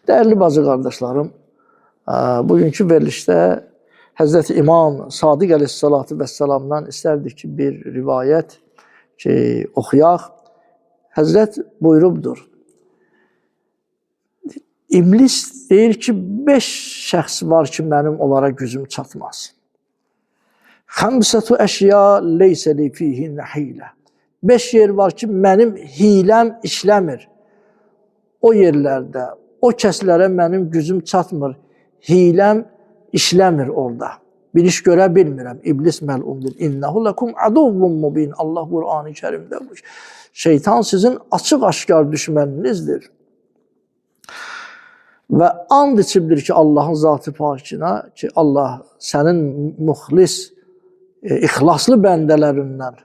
Değerli bazı kardeşlerim, bugünkü verilişte Hazreti İmam Sadiq Aleyhisselatü Vesselam'dan isterdik ki bir rivayet ki okuyaq. Hazret buyurubdur. İblis deyir ki, 5 şəxs var ki, mənim onlara gücüm çatmaz. Xəmsətu əşya leysə li fihin hilə. 5 yer var ki, mənim hiləm işləmir. O yerlərdə, o kəslərə mənim gücüm çatmır. Hiləm işləmir orada. Bir iş görə bilmirəm. İblis məlundur. İnnehu lekum aduvvun mubin. Allah Qur'an-ı Kerimdə bu. Şeytan sizin açıq-aşkar düşməninizdir. Və and içibdir ki, Allahın zatı pakına ki, Allah sənin muxlis, ixlaslı bəndələrindən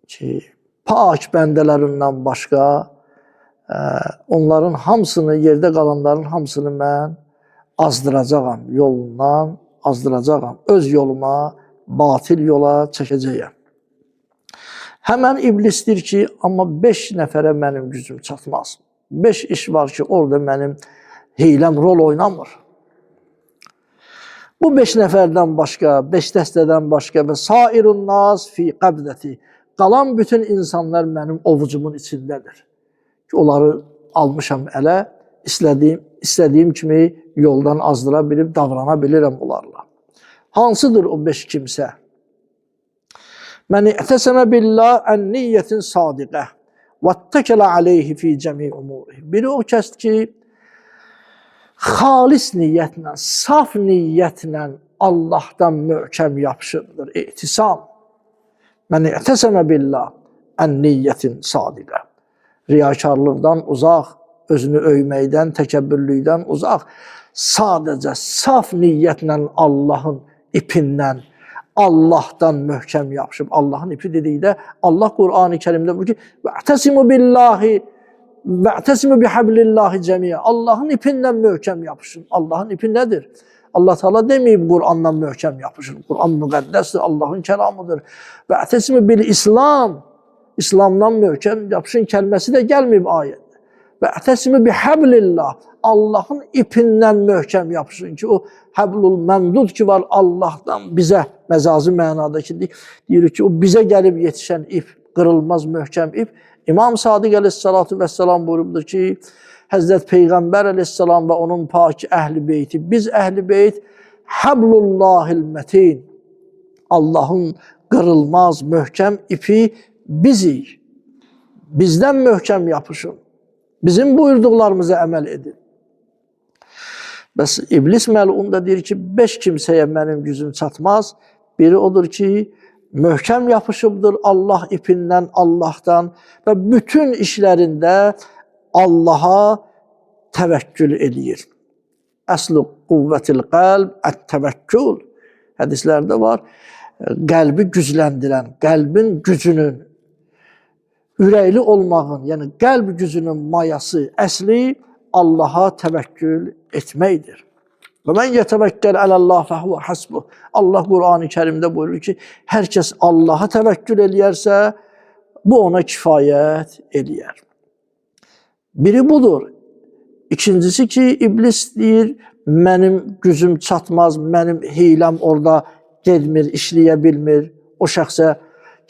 ki, pak bəndələrindən başqa onların hamısını, yerdə qalanların hamısını mən azdıracağam, yolundan azdıracağam. Öz yoluma, batil yola çəkəcəyəm. Həmən iblisdir ki, amma 5 nəfərə mənim gücüm çatmaz. 5 iş var ki, orada mənim hiləm rol oynamır. Bu 5 nəfərdən başqa, 5 dəstədən başqa və sairun nas fi qəbdəti. Qalan bütün insanlar mənim ovucumun içindədir. Ki, onları almışam ələ, istədiyim kimi yoldan azdıra bilib, davrana bilirəm onlarla. Hansıdır o 5 kimsə? Mən i'təsəmə billah ən niyyətin sadiqə və təkələ aleyhi fi cəmi umuri. Biri o kəsdir ki, xalis niyyətlə, saf niyyətlə Allahdan möhkəm yapışırdır, ihtisam. Mən i'təsəmə billah ən niyyətin sadiqə. Riyakarlıqdan uzaq, özünü öyməkdən, təkəbbürlükdən uzaq, sadəcə saf niyyətlə Allahın ipindən, Allahdan möhkəm yapışıb. Allahın ipi dedikdə Allah Qur'an-ı Kerimdə buyurur ki, "Va'tasimu billahi va'tasimu bihablillahi cemiya." Allahın ipindən möhkəm yapışın. Allahın ipi nədir? Allah Teala deməyib Qur'anla möhkəm yapışın. Qur'an müqəddəsdir, Allahın kəlamıdır. "Va'tasimu bil İslam." İslamdan möhkəm yapışın kəlməsi də gəlməyib ayətdə. "Va'tasimu bihablillah." Allahın ipindən möhkəm yapışın ki, o həblul məmdud ki var Allahdan bizə, məcazi mənadakı deyir ki, o bizə gəlib yetişən ip, qırılmaz möhkəm ip. İmam Sadiq Aleyhisselatü Vesselam buyurubdur ki, Həzrət Peyğəmbər Aleyhisselam və onun pak əhl-i beyti, biz əhl-i beyt həblullahil mətin, Allahın qırılmaz möhkəm ipi bizik. Bizdən möhkəm yapışın. Bizim buyurduqlarımıza əməl edin. Bəs İblis məlun da deyir ki, 5 kimsəyə mənim gücüm çatmaz. Biri odur ki, möhkəm yapışıbdır Allah ipindən, Allahdan və bütün işlərində Allaha təvəkkül edir. Əslu quvvətil qəlb ət-təvəkkül. Hədislərdə var. Qəlbi gücləndirən, qəlbin gücünün, ürəkli olmağın, yəni qəlb gücünün mayası, əsli Allaha təvəkkül etməkdir. Və mən yetəvəkkəl ələllah fəhvə hasbuh. Allah Qur'an-ı Kerimdə buyurur ki, hər kəs Allaha təvəkkül eləyərsə, bu ona kifayət eləyər. Biri budur. İkincisi ki, iblis deyir, mənim gücüm çatmaz, mənim hiləm orada gedmir, işləyə bilmir. O şəxsə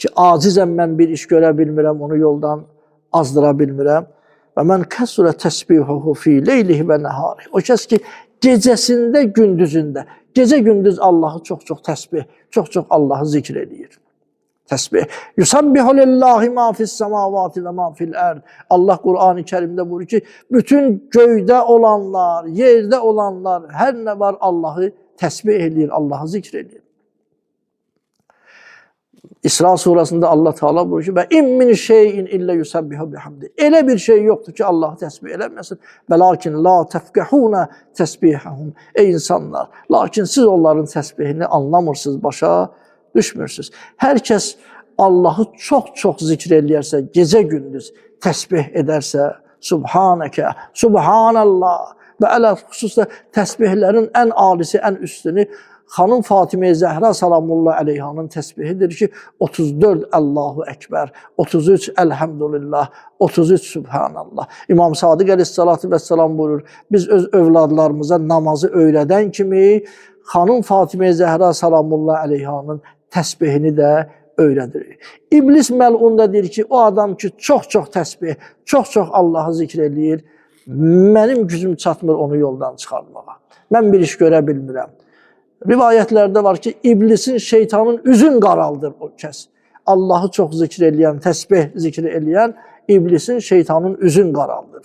ki, acizəm mən bir iş görə bilmirəm, onu yoldan azdıra bilmirəm. Və mən kəsurə təsbihuhu fi leylihi və nəhari. O kəs ki, gecəsində, gündüzündə, gecə-gündüz Allahı çox-çox təsbih, çox-çox Allahı zikr edir. Təsbih. Yusabbihu lillahi ma fis-semavati və ma fil-ard. Allah Qur'an-ı Kerimdə buyurur ki, bütün göydə olanlar, yerdə olanlar, hər nə var Allahı təsbih edir, Allahı zikr edir. İsra surasında Allah Teala buyurur ki, "Və in min şeyin illə yusabbihu bihamdi." Elə bir şey yoxdur ki, Allahı təsbih eləməsin. "Və lakin la tefkehuna təsbihahum." Ey insanlar, lakin siz onların təsbihini anlamırsınız, başa düşmürsünüz. Hər kəs Allahı çox-çox zikr eləyərsə, gecə-gündüz təsbih edərsə, Subhanəkə, Subhanallah və ələ xüsusda təsbihlərin ən alisi, ən üstünü Xanım Fatimə Zəhra salamullah əleyhanın təsbihidir ki, 34 Allahu Ekber, 33 Elhamdülillah, 33 Subhanallah. İmam Sadiq əleyhissalatu vesselam buyurur, biz öz övladlarımıza namazı öyrədən kimi Xanım Fatimə Zəhra salamullah əleyhanın təsbihini də öyrədirik. İblis məlun deyir ki, o adam ki, çox-çox təsbih, çox-çox Allahı zikr eləyir, mənim gücüm çatmır onu yoldan çıxarmağa. Mən bir iş görə bilmirəm. Rivayətlərdə var ki, iblisin, şeytanın üzün qaraldır o kəs. Allahı çox zikr eləyən, təsbih zikr eləyən, iblisin, şeytanın üzün qaraldır.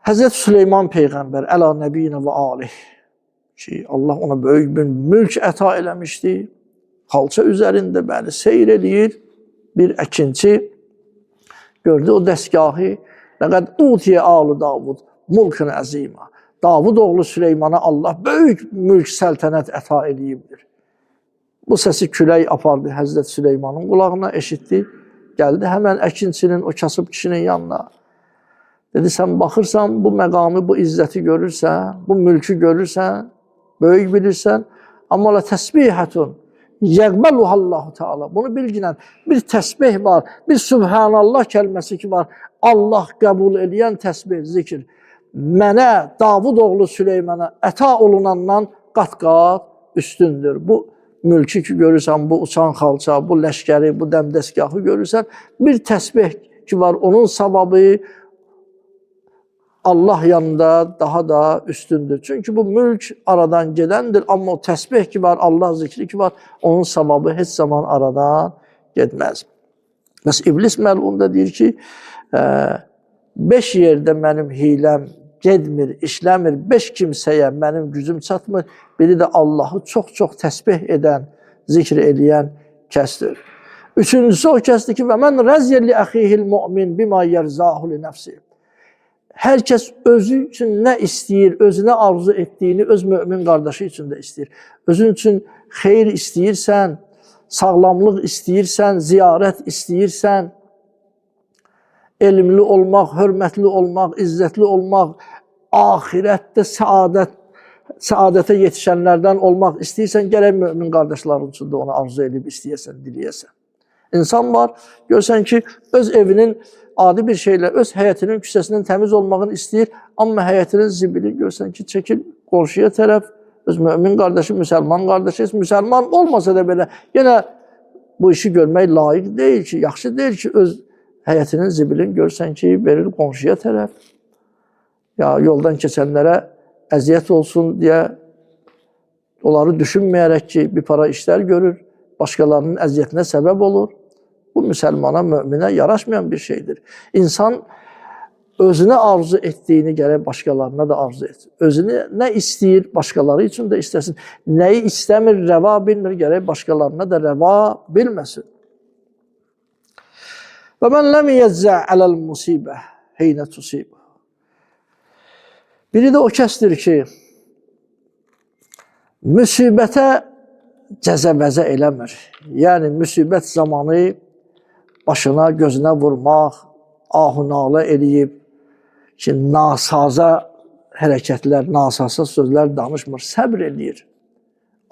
Həzrət Süleyman Peyğəmbər, əla nəbiyinə və alih ki, Allah ona böyük bir mülk əta eləmişdi. Xalça üzərində bəli seyr eləyir. Bir əkinçi gördü o dəstgahı. Ləqəd utiyə alı Davud mulkun əzima. Davud oğlu Süleymana Allah böyük mülk səltənət əta eləyibdir. Bu səsi külək apardı Həzrət Süleymanın qulağına, eşitdi. Gəldi həmən əkinçinin, o kasıb kişinin yanına. Dedi, sən baxırsan, bu məqamı, bu izzəti görürsən, bu mülkü görürsən, böyük bilirsən, amma la təsbihətun, yəqbəluhallahu Teala. Bunu bilginən bir təsbih var, bir Subhanallah kəlməsi ki var, Allah qəbul eləyən təsbih, zikr. Mənə, Davud oğlu Süleymana əta olunandan qat-qat üstündür. Bu mülkü ki görürsən, bu uçan xalça, bu ləşkəri, bu dəmdəsgahı görürsən, bir təsbih ki var, onun savabı Allah yanında daha da üstündür. Çünki bu mülk aradan gedəndir, amma o təsbih ki var, Allah zikri ki var, onun savabı heç zaman aradan gedməz. Bəs İblis məlunda deyir ki, 5 yerdə mənim hiləm gedmir, işləmir, 5 kimsəyə mənim gücüm çatmır, biri də Allahı çox-çox təsbih edən, zikr eləyən kəsdir. Üçüncüsü o kəsdir ki, və mən rəzyəlli əxihil mümin bima yərzahu li nəfsi. Hər kəs özü üçün nə istəyir, özünə arzu etdiyini öz mümin qardaşı üçün də istəyir. Özün üçün xeyir istəyirsən, sağlamlıq istəyirsən, ziyarət istəyirsən, elmli olmaq, hörmətli olmaq, izzətli olmaq, ahirətdə səadətə yetişənlərdən olmaq istəyirsən, gərək mümin qardaşların üçün də onu arzu edib istəyəsən, diləyəsən. İnsan var, görsən ki, öz evinin adi bir şeylə, öz həyətinin küçəsinin təmiz olmağını istəyir, amma həyətinin zibili görsən ki, çəkil qonşuya tərəf, öz mümin qardaşı, müsəlman qardaşı, müsəlman olmasa da belə, yenə bu işi görmək layiq deyil ki, yaxşı deyil ki, öz həyətinin zibilini görsən ki, verir qonşuya tərəf. Ya yoldan keçənlərə əziyyət olsun deyə, onları düşünməyərək ki, bir para işlər görür, başqalarının əziyyətinə səbəb olur. Bu, müsəlmana, möminə yaraşmayan bir şeydir. İnsan özünə arzu etdiyini gərək başqalarına da arzu etsin. Özünü nə istəyir, başqaları üçün də istəsin. Nəyi istəmir, rəva bilmir, gərək başqalarına da rəva bilməsin. Və mən ləm yezzə aləl musibə heynə tusibə. Biri də o kəsdir ki, müsibətə cəzə-vəzə eləmir. Yəni, müsibət zamanı başına, gözünə vurmaq, ahu-nalə eləyib ki, nasaza hərəkətlər, nasaza sözlər danışmır, səbr eləyir.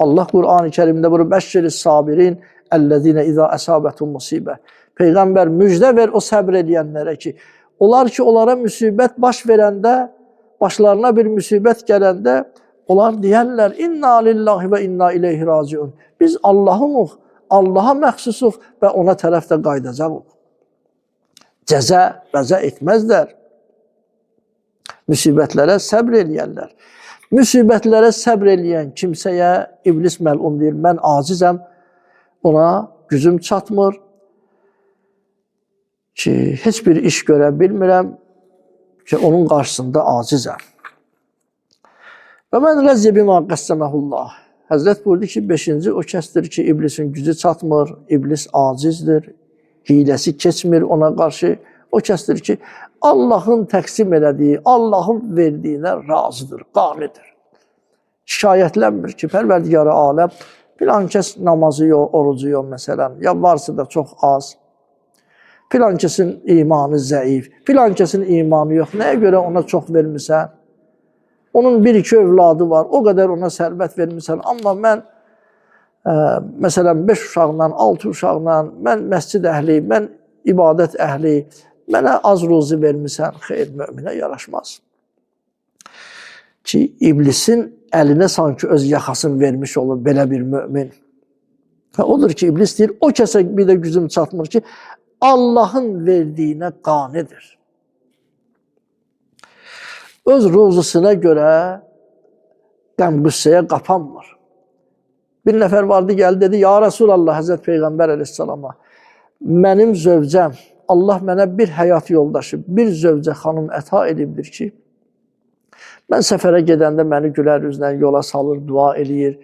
Allah Qur'an-ı Kerimdə bunu bəşşəri sabirin əlləzinə izə əsabətun musibə. Peyğəmbər müjdə ver o səbr eləyənlərə ki, onlar ki, onlara müsibət baş verəndə, başlarına bir müsibət gələndə, onlar deyərlər, inna lillahi və inna ileyhi raciun. Biz Allah'ınıq, Allaha məxsusuq və ona tərəf də qaydacaqıq. Cəzə, vəzə etməzlər. Müsibətlərə səbr eləyərlər. Müsibətlərə səbr eləyən kimsəyə iblis məlun deyir, mən acizəm, ona gücüm çatmır ki, heç bir iş görə bilmirəm ki, onun qarşısında acizəm. Və mən rəzyə bimə qəssəməhullah. Həzrət buyurdu ki, 5-ci o kəsdir ki, iblisin gücü çatmır, iblis acizdir, hiləsi keçmir ona qarşı. O kəsdir ki, Allahın təqsim elədiyi, Allahın verdiyinə razıdır, qanidir. Şikayətlənmir ki, Pərverdigarı aləm, filan kəs namazı yox, orucu yox məsələn, ya varsa da çox az. Filan kəsin imanı zəif, filan kəsin imanı yox, nəyə görə ona çox vermirsən? Onun bir iki övladı var. O kadar ona sərvət vermişsən. Amma mən məsələn 5 uşaqla, 6 uşaqla, mən məscid əhli, mən ibadət əhli, mənə az ruzi vermişsən. Xeyr, möminə yaraşmaz. Ki, iblisin əlinə sanki öz yaxasını vermiş olur belə bir mömin. Odur ki, iblis deyir, o kəsə bir də gücüm çatmır ki, Allahın verdiyinə qanidir. Öz ruzusuna görə qəm-qüssəyə qapanmır. Bir nəfər vardı, gəldi, dedi, ya Resulallah, Həzrət Peyğəmbər əleyhissalama, mənim zövcəm, Allah mənə bir həyat yoldaşı, bir zövcə xanım əta edibdir ki, mən səfərə gedəndə məni gülər üzlə yola salır, dua eləyir.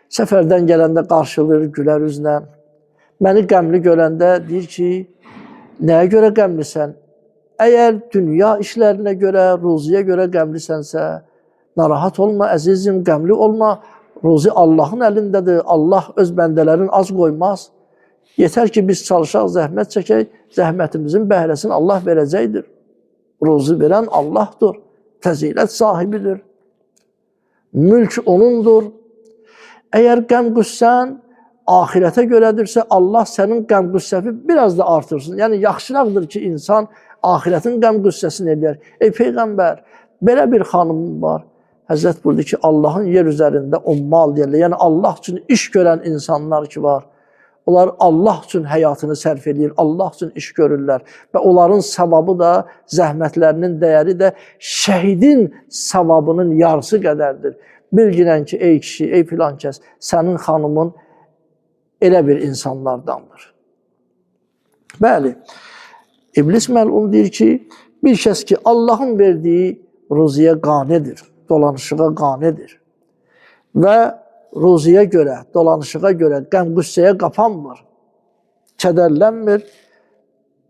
Səfərdən gələndə qarşılır gülər üzlə. Məni qəmli görəndə deyir ki, nəyə görə qəmlisən? Əgər dünya işlərinə görə, ruziyə görə qəmlisənsə, narahat olma, əzizim, qəmli olma. Ruzi Allahın əlindədir. Allah öz bəndələrini az qoymaz. Yetər ki, biz çalışaq, zəhmət çəkək, zəhmətimizin bəhrəsini Allah verəcəkdir. Ruzi verən Allahdır. Fəzilət sahibidir. Mülk onundur. Əgər qəm-qüssən ahirətə görədirsə, Allah sənin qəm-qüssəfi biraz da artırsın. Yəni, yaxşılaqdır ki, insan ahiretin qəm-qüssəsini edir. Ey Peyğəmbər, belə bir xanımım var. Həzrət buyurdu ki, Allahın yer üzərində ummal deyirlər. Yəni, Allah üçün iş görən insanlar ki var. Onlar Allah üçün həyatını sərf edir, Allah üçün iş görürlər. Və onların savabı da, zəhmətlərinin dəyəri də şəhidin savabının yarısı qədərdir. Bilginən ki, ey kişi, ey filan kəs, sənin xanımın elə bir insanlardandır. Bəli, İblis məlun deyir ki, bir kəs ki, Allahın verdiyi ruziyə qanidir, dolanışığa qanidir və ruziyə görə, dolanışığa görə qəm-qüssəyə qapanmır, kədərlənmir,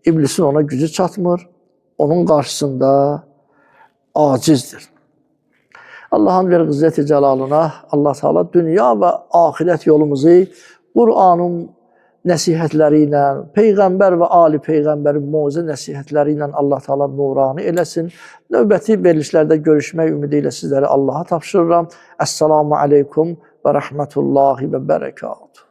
İblisin ona gücü çatmır, onun qarşısında acizdir. Allah'ın ver izzət-i cəlalına, Allah Teala dünya və ahirət yolumuzu Qur'anın nəsihətləri ilə, Peyğəmbər və Ali Peyğəmbərin mucize nəsihətləri ilə Allah Teala nurani eləsin. Növbəti verilişlərdə görüşmək ümidi ilə sizləri Allaha tapşırıram. Əssalamu aleykum və rəhmətullahi və bərəkatuhu.